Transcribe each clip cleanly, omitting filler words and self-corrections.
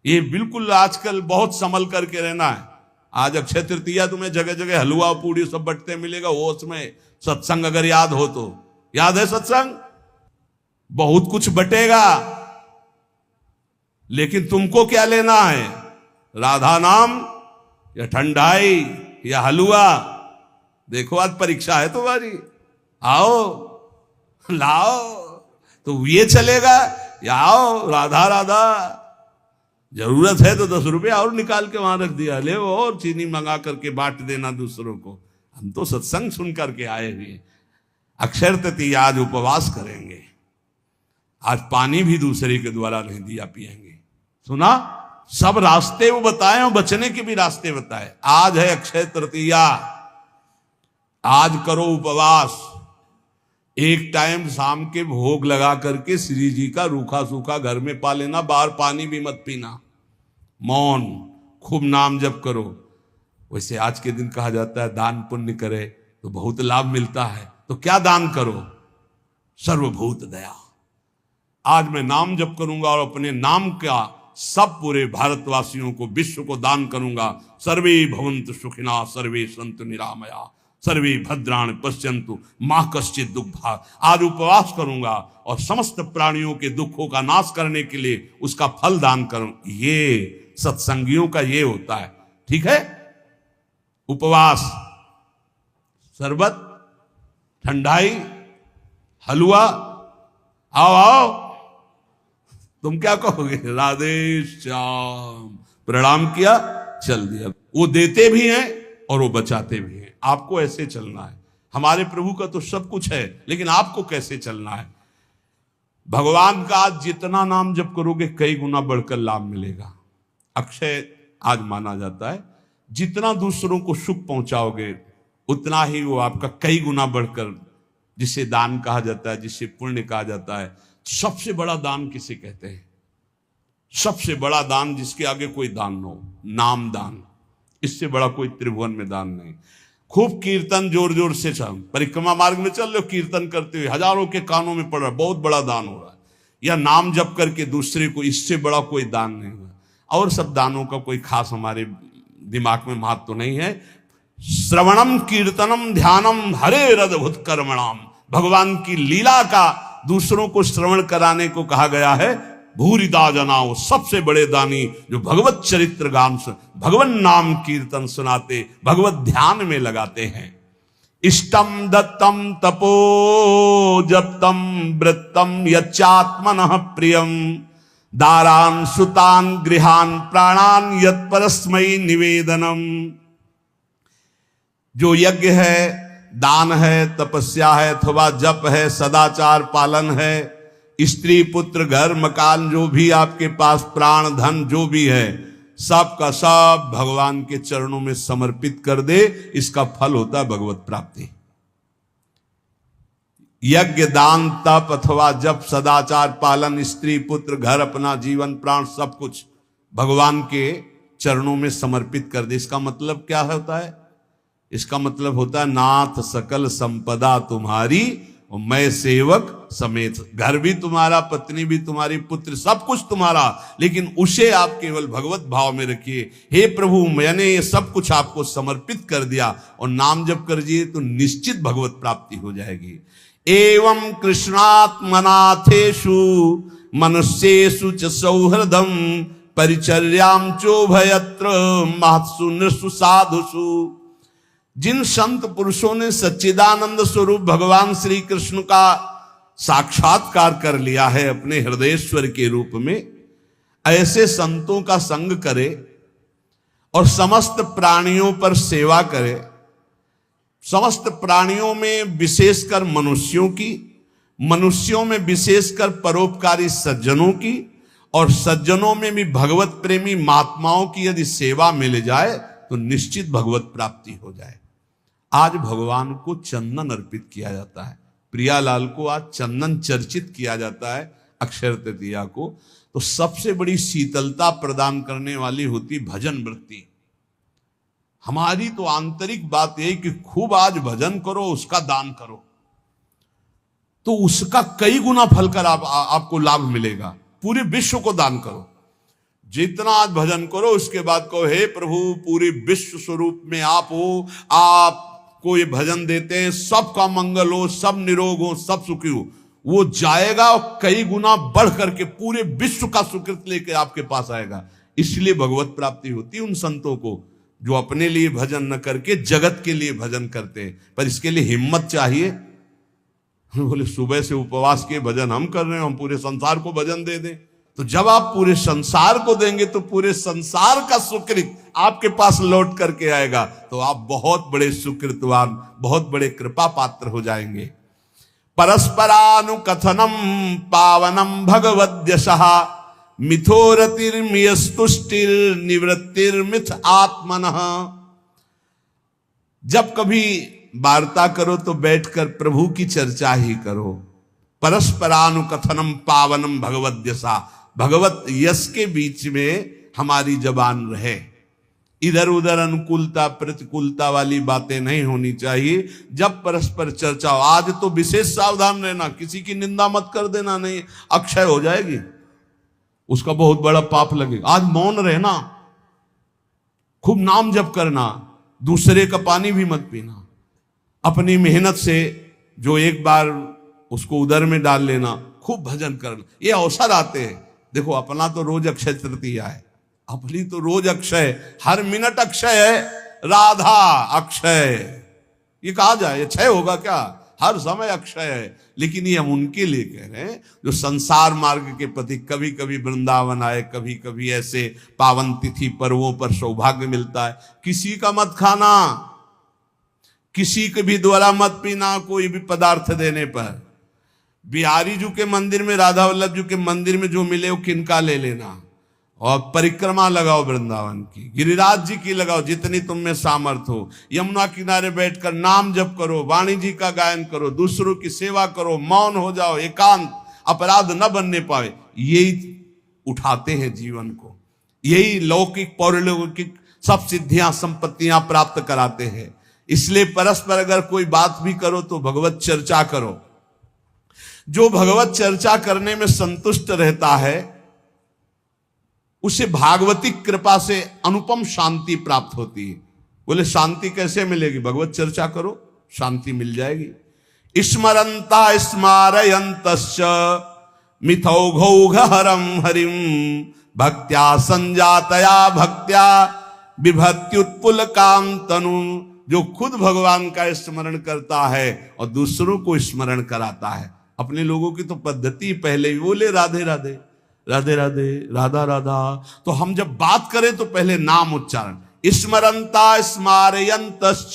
ये बिल्कुल आजकल बहुत संभल करके रहना है। आज अक्षय तृतीया तुम्हें जगह जगह हलवा पूड़ी सब बटते मिलेगा, वो उसमें सत्संग अगर याद हो तो। याद है सत्संग? बहुत कुछ बटेगा, लेकिन तुमको क्या लेना है? राधा नाम या ठंडाई या हलवा? देखो आज परीक्षा है तुम्हारी, आओ लाओ, तो ये चलेगा या आओ राधा राधा। जरूरत है तो 10 रुपये और निकाल के वहां रख दिया, ले वो और चीनी मंगा करके बांट देना दूसरों को। हम तो सत्संग सुन करके आए हुए। अक्षय तृतीया आज उपवास करेंगे, आज पानी भी दूसरे के द्वारा नहीं दिया पिएंगे। सुना? सब रास्ते वो बताए और बचने के भी रास्ते बताए। आज है अक्षय तृतीया, आज करो उपवास। एक टाइम शाम के भोग लगा करके श्री जी का रूखा सूखा घर में पा लेना, बाहर पानी भी मत पीना, मौन, खूब नाम जप करो। वैसे आज के दिन कहा जाता है दान पुण्य करे तो बहुत लाभ मिलता है, तो क्या दान करो? सर्वभूत दया। आज मैं नाम जप करूंगा और अपने नाम का सब पूरे भारतवासियों को, विश्व को दान करूंगा। सर्वे भवन्तु सुखिनः, सर्वे सन्तु निरामया, सर्वे भद्राणि पश्यन्तु मा कश्चित् दुःखभाग्। आज उपवास करूंगा और समस्त प्राणियों के दुखों का नाश करने के लिए उसका फल दान करूं। ये सत्संगियों का ये होता है, ठीक है? उपवास, शरबत, ठंडाई, हलवा, आओ आओ। तुम क्या कहोगे? राधे श्याम, प्रणाम किया, चल दिया। वो देते भी हैं और वो बचाते भी हैं। आपको ऐसे चलना है। हमारे प्रभु का तो सब कुछ है, लेकिन आपको कैसे चलना है? भगवान का आज जितना नाम जप करोगे कई गुना बढ़कर लाभ मिलेगा। अक्षय आज माना जाता है, जितना दूसरों को सुख पहुंचाओगे उतना ही वो आपका कई गुना बढ़कर, जिसे दान कहा जाता है, जिसे पुण्य कहा जाता है। सबसे बड़ा दान किसे कहते हैं? सबसे बड़ा दान जिसके आगे कोई दान न हो, नाम दान। इससे बड़ा कोई त्रिभुवन में दान नहीं। खूब कीर्तन जोर जोर से चल, परिक्रमा मार्ग में चल लो, कीर्तन करते हुए हजारों के कानों में पड़ रहा है, बहुत बड़ा दान हो रहा है। या नाम जप करके दूसरे को, इससे बड़ा कोई दान नहीं हुआ। और सब दानों का कोई खास हमारे दिमाग में महत्व तो नहीं है। श्रवणम कीर्तनम ध्यानम हरे रदभुत कर्मणाम। भगवान की लीला का दूसरों को श्रवण कराने को कहा गया है। भूरिदा जनाओ, सबसे बड़े दानी जो भगवत चरित्र गान, भगवान नाम कीर्तन सुनाते, भगवत ध्यान में लगाते हैं। इष्टम दत्तम तपो जप्तम वृत्तम यच्चात्मनः प्रियम, दारान सुतान गृहान प्राणान यत् परस्मै निवेदनम। जो यज्ञ है, दान है, तपस्या है, अथवा जप है, सदाचार पालन है, स्त्री पुत्र घर मकान जो भी आपके पास, प्राण धन जो भी है, सब का सब भगवान के चरणों में समर्पित कर दे। इसका फल होता है भगवत प्राप्ति। यज्ञ, दान, तप अथवा जप, सदाचार पालन, स्त्री पुत्र घर, अपना जीवन प्राण सब कुछ भगवान के चरणों में समर्पित कर दे। इसका मतलब क्या होता है? इसका मतलब होता है नाथ सकल संपदा तुम्हारी और मैं सेवक समेत। घर भी तुम्हारा, पत्नी भी तुम्हारी, पुत्र सब कुछ तुम्हारा, लेकिन उसे आप केवल भगवत भाव में रखिए। हे प्रभु, मैंने ये सब कुछ आपको समर्पित कर दिया और नाम जप कर दिए तो निश्चित भगवत प्राप्ति हो जाएगी। एवं कृष्णात्मनाथेषु मनुष्येषु च सौहृदम परिचर्याम चोभयत्र महत्सु नृषु साधुषु। जिन संत पुरुषों ने सच्चिदानंद स्वरूप भगवान श्री कृष्ण का साक्षात्कार कर लिया है अपने हृदयेश्वर के रूप में, ऐसे संतों का संग करे और समस्त प्राणियों पर सेवा करे। समस्त प्राणियों में विशेषकर मनुष्यों की, मनुष्यों में विशेषकर परोपकारी सज्जनों की, और सज्जनों में भी भगवत प्रेमी महात्माओं की यदि सेवा मिल जाए तो निश्चित भगवत प्राप्ति हो जाए। आज भगवान को चंदन अर्पित किया जाता है। प्रियालाल को आज चंदन चर्चित किया जाता है अक्षय तृतीया को। तो सबसे बड़ी शीतलता प्रदान करने वाली होती भजन वृत्ति। हमारी तो आंतरिक बात यही कि खूब आज भजन करो, उसका दान करो, तो उसका कई गुना फल कर आपको लाभ मिलेगा। पूरे विश्व को दान करो। जितना आज भजन करो उसके बाद कहो हे प्रभु पूरे विश्व स्वरूप में आप हो, आपको ये भजन देते हैं, सबका मंगल हो, सब निरोग हो, सब सुखी हो। वो जाएगा और कई गुना बढ़ करके पूरे विश्व का सुकृत लेके आपके पास आएगा। इसलिए भगवत प्राप्ति होती है उन संतों को जो अपने लिए भजन न करके जगत के लिए भजन करते हैं। पर इसके लिए हिम्मत चाहिए। बोले सुबह से उपवास के भजन हम कर रहे हैं, हम पूरे संसार को भजन दे दें। तो जब आप पूरे संसार को देंगे तो पूरे संसार का सुकृत आपके पास लौट करके आएगा। तो आप बहुत बड़े सुकृतवान, बहुत बड़े कृपा पात्र हो जाएंगे। परस्परानुकथनम पावनम भगवद्यशः मिथोरतिर्मियस्तुष्टिर निवृत्तिर्मिथ आत्मनः। जब कभी वार्ता करो तो बैठकर प्रभु की चर्चा ही करो। परस्परानुकथनम पावनम भगवद्यशः, भगवत यश के बीच में हमारी जबान रहे। इधर उधर अनुकूलता प्रतिकूलता वाली बातें नहीं होनी चाहिए। जब परस्पर चर्चा हो, आज तो विशेष सावधान रहना, किसी की निंदा मत कर देना, नहीं अक्षय हो जाएगी, उसका बहुत बड़ा पाप लगेगा। आज मौन रहना, खूब नाम जप करना, दूसरे का पानी भी मत पीना, अपनी मेहनत से जो एक बार उसको उदर में डाल लेना, खूब भजन करना। ये अवसर आते हैं। देखो अपना तो रोज अक्षय तृतीया है, अपनी तो रोज अक्षय, हर मिनट अक्षय है। राधा अक्षय, ये कहा जाए, क्षय होगा क्या? हर समय अक्षय है। लेकिन ये हम उनके लिए कह रहे हैं जो संसार मार्ग के प्रति कभी कभी वृंदावन आए, कभी कभी ऐसे पावन तिथि पर्वों पर सौभाग्य मिलता है। किसी का मत खाना, किसी के भी द्वारा मत पीना, कोई भी पदार्थ देने पर। बिहारी जी के मंदिर में, राधा वल्लभ जी के मंदिर में जो मिले वो किनका ले लेना। और परिक्रमा लगाओ वृंदावन की, गिरिराज जी की लगाओ, जितनी तुम में सामर्थ हो। यमुना किनारे बैठकर नाम जप करो, वाणी जी का गायन करो, दूसरों की सेवा करो, मौन हो जाओ, एकांत, अपराध न बनने पाए। यही उठाते हैं जीवन को, यही लौकिक पौरलौकिक सब सिद्धियां संपत्तियां प्राप्त कराते हैं। इसलिए परस्पर अगर कोई बात भी करो तो भगवत चर्चा करो। जो भगवत चर्चा करने में संतुष्ट रहता है उसे भागवती कृपा से अनुपम शांति प्राप्त होती है। बोले शांति कैसे मिलेगी? भगवत चर्चा करो, शांति मिल जाएगी। स्मरंता स्मारयन्तश्च मिथौघौघहरं हरिं भक्त्या संजातया भक्त्या बिभत्युत्पुलकां तनु। जो खुद भगवान का स्मरण करता है और दूसरों को स्मरण कराता है। अपने लोगों की तो पद्धति पहले ही बोले राधे राधे, राधे राधे, राधा राधा। तो हम जब बात करें तो पहले नाम उच्चारण। स्मरंता स्मारयन्तश्च,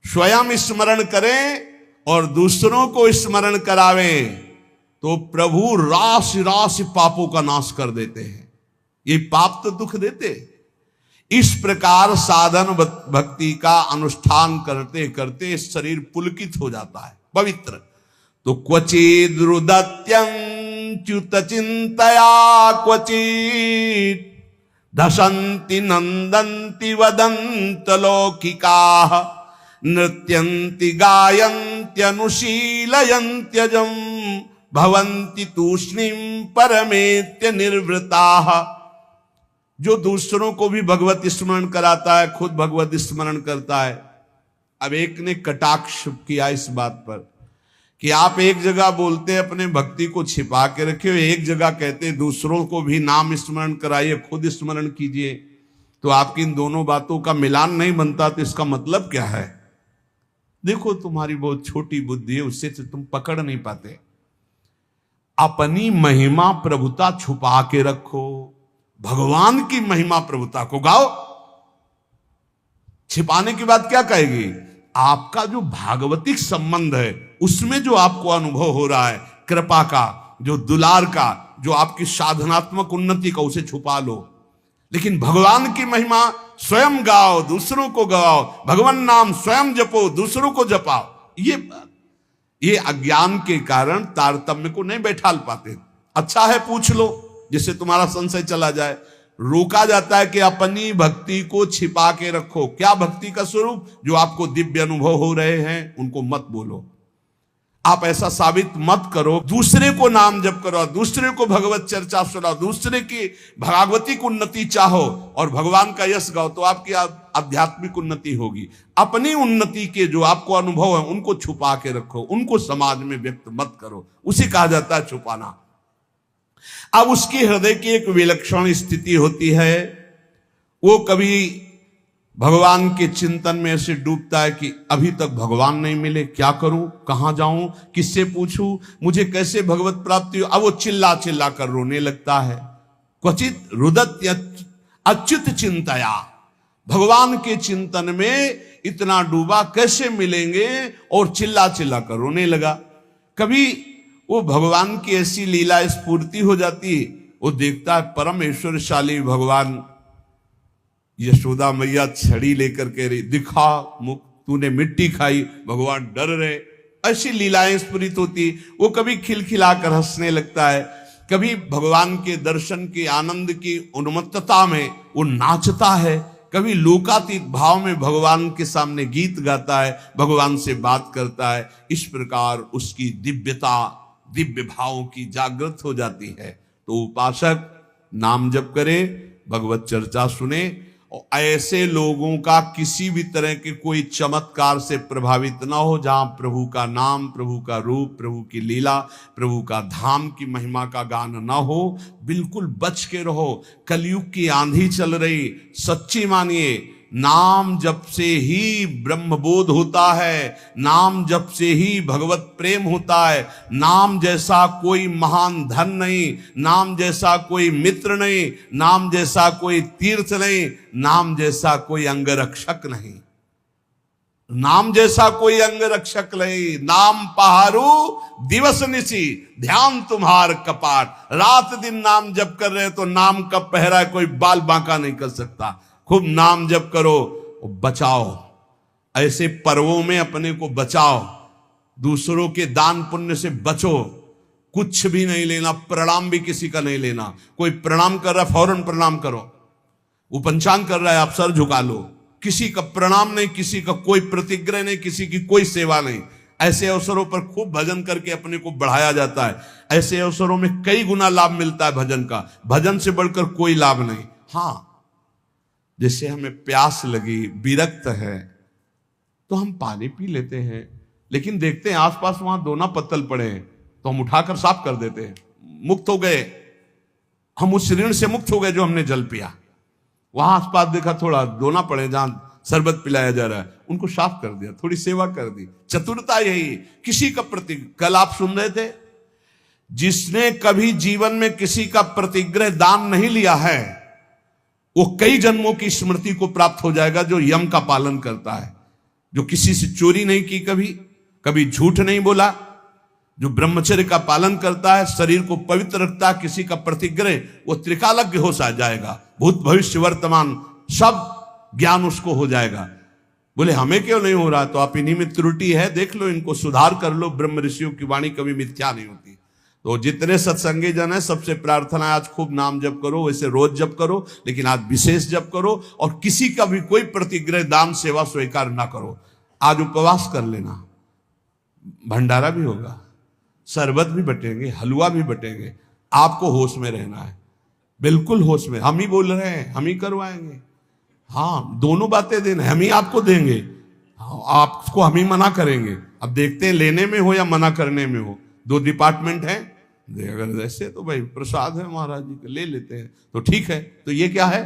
स्वयं स्मरण करें और दूसरों को स्मरण करावें तो प्रभु राशि राशि पापों का नाश कर देते हैं। ये पाप तो दुख देते। इस प्रकार साधन भक्ति का अनुष्ठान करते करते शरीर पुलकित हो जाता है, पवित्र। तो क्वचिद्रुदत्यंच्युत चिंतया क्वचित् धसन्ति नंदन्ति वदन्त लौकिकाः नृत्यन्ति गायन्त्यनुशीलयन्त्यजं भवन्ति तूष्णीं परमेत्य निर्वृताः। जो दूसरों को भी भगवत स्मरण कराता है, खुद भगवत स्मरण करता है। अब एक ने कटाक्ष किया इस बात पर कि आप एक जगह बोलते अपने भक्ति को छिपा के रखे हो, एक जगह कहते दूसरों को भी नाम स्मरण कराइए, खुद स्मरण कीजिए। तो आपकी इन दोनों बातों का मिलान नहीं बनता। तो इसका मतलब क्या है? देखो तुम्हारी बहुत छोटी बुद्धि है, उससे तुम पकड़ नहीं पाते। अपनी महिमा प्रभुता छुपा के रखो, भगवान की महिमा प्रभुता को गाओ। छिपाने की बात क्या कहेगी? आपका जो भागवतिक संबंध है उसमें जो आपको अनुभव हो रहा है, कृपा का, जो दुलार का, जो आपकी साधनात्मक उन्नति का, उसे छुपा लो। लेकिन भगवान की महिमा स्वयं गाओ, दूसरों को गाओ। भगवान नाम स्वयं जपो, दूसरों को जपाओ। ये अज्ञान के कारण तारतम्य को नहीं बैठाल पाते। अच्छा है पूछ लो जिससे तुम्हारा संशय चला जाए। रोका जाता है कि अपनी भक्ति को छिपा के रखो। क्या भक्ति का स्वरूप? जो आपको दिव्य अनुभव हो रहे हैं उनको मत बोलो। आप ऐसा साबित मत करो। दूसरे को नाम जप करो, दूसरे को भगवत चर्चा सुनाओ, दूसरे की भागवतिक उन्नति चाहो और भगवान का यश गाओ, तो आपकी आध्यात्मिक उन्नति होगी। अपनी उन्नति के जो आपको अनुभव है उनको छुपा के रखो, उनको समाज में व्यक्त मत करो, उसे कहा जाता है छुपाना। अब उसके हृदय की एक विलक्षण स्थिति होती है, वो कभी भगवान के चिंतन में ऐसे डूबता है कि अभी तक भगवान नहीं मिले, क्या करूं, कहां जाऊं, किससे पूछूं, मुझे कैसे भगवत प्राप्ति हो। अब वो चिल्ला चिल्ला कर रोने लगता है। क्वचित रुदत अच्युत चिंतया, भगवान के चिंतन में इतना डूबा, कैसे मिलेंगे, और चिल्ला चिल्ला कर रोने लगा। कभी वो भगवान की ऐसी लीला स्फूर्ति हो जाती, वो देखता है परम ऐश्वर्यशाली भगवान, यशोदा मैया छड़ी लेकर के रही, दिखा मुख, तूने मिट्टी खाई, भगवान डर रहे, ऐसी लीलाएं स्फुरित होती। वो कभी खिलखिलाकर हंसने लगता है, कभी भगवान के दर्शन के आनंद की उन्मत्तता में वो नाचता है, कभी लोकातीत भाव में भगवान के सामने गीत गाता है, भगवान से बात करता है। इस प्रकार उसकी दिव्यता, दिव्य भावों की जागृत हो जाती है। तो उपासक नाम जप करे, भगवत चर्चा सुने, और ऐसे लोगों का किसी भी तरह के कोई चमत्कार से प्रभावित ना हो। जहां प्रभु का नाम, प्रभु का रूप, प्रभु की लीला, प्रभु का धाम की महिमा का गान ना हो, बिल्कुल बच के रहो। कलयुग की आंधी चल रही, सच्ची मानिए, नाम जप से ही ब्रह्मबोध होता है, नाम जप से ही भगवत प्रेम होता है। नाम जैसा कोई महान धन नहीं, नाम जैसा कोई मित्र नहीं, नाम जैसा कोई तीर्थ नहीं, नाम जैसा कोई अंगरक्षक नहीं, नाम जैसा कोई अंगरक्षक नहीं। नाम पहारू दिवस निशी, ध्यान तुम्हार कपाट। रात दिन नाम जप कर रहे तो नाम का पहरा कोई बाल बांका नहीं कर सकता। खूब नाम जप करो, बचाओ, ऐसे पर्वों में अपने को बचाओ, दूसरों के दान पुण्य से बचो। कुछ भी नहीं लेना, प्रणाम भी किसी का नहीं लेना। कोई प्रणाम कर रहा है फौरन प्रणाम करो, वो पंचांग कर रहा है आप सर झुका लो, किसी का प्रणाम नहीं, किसी का कोई प्रतिग्रह नहीं, किसी की कोई सेवा नहीं। ऐसे अवसरों पर खूब भजन करके अपने को बढ़ाया जाता है। ऐसे अवसरों में कई गुना लाभ मिलता है भजन का, भजन से बढ़कर कोई लाभ नहीं। हाँ, जैसे हमें प्यास लगी, विरक्त है, तो हम पानी पी लेते हैं, लेकिन देखते हैं आसपास वहां दोना पत्तल पड़े हैं तो हम उठाकर साफ कर देते हैं, मुक्त हो गए, हम उस ऋण से मुक्त हो गए जो हमने जल पिया। वहां आसपास देखा थोड़ा दोना पड़े जहां शरबत पिलाया जा रहा है, उनको साफ कर दिया, थोड़ी सेवा कर दी। चतुरता यही, किसी का प्रति, कल आप सुन रहे थे, जिसने कभी जीवन में किसी का प्रतिग्रह दान नहीं लिया है वो कई जन्मों की स्मृति को प्राप्त हो जाएगा। जो यम का पालन करता है, जो किसी से चोरी नहीं की, कभी झूठ नहीं बोला, जो ब्रह्मचर्य का पालन करता है, शरीर को पवित्र रखता है, किसी का प्रतिग्रह, वो त्रिकालज्ञ हो जाएगा। भूत भविष्य वर्तमान सब ज्ञान उसको हो जाएगा। बोले हमें क्यों नहीं हो रहा? तो आप इन्हीं में त्रुटि है, देख लो, इनको सुधार कर लो। ब्रह्म ऋषियों की वाणी कभी मिथ्या नहीं होती। तो जितने सत्संगी जन है, सबसे प्रार्थना है आज खूब नाम जप करो, वैसे रोज जप करो, लेकिन आज विशेष जप करो, और किसी का भी कोई प्रतिग्रह दान सेवा स्वीकार ना करो। आज उपवास कर लेना, भंडारा भी होगा, शरबत भी बटेंगे, हलवा भी बटेंगे। आपको होश में रहना है, बिल्कुल होश में। हम ही बोल रहे हैं, हम ही करवाएंगे। हाँ, दोनों बातें देना, हम ही आपको देंगे, आपको हम ही मना करेंगे। अब देखते हैं लेने में हो या मना करने में हो, दो डिपार्टमेंट है। अगर ऐसे तो भाई प्रसाद है महाराज जी का, ले लेते हैं तो ठीक है। तो ये क्या है?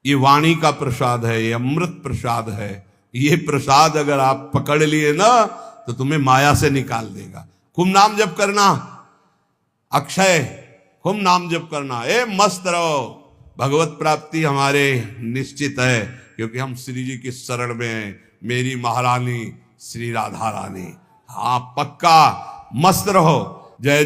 ये वाणी का प्रसाद है, ये अमृत प्रसाद है। ये प्रसाद अगर आप पकड़ लिए ना तो तुम्हें माया से निकाल देगा। खूब नाम जप करना, अक्षय, खूब नाम जप करना, मस्त रहो। भगवत प्राप्ति हमारे निश्चित है, क्योंकि हम श्री जी की शरण में हैं। मेरी महारानी श्री राधा रानी। हाँ, पक्का मस्त रहो। जय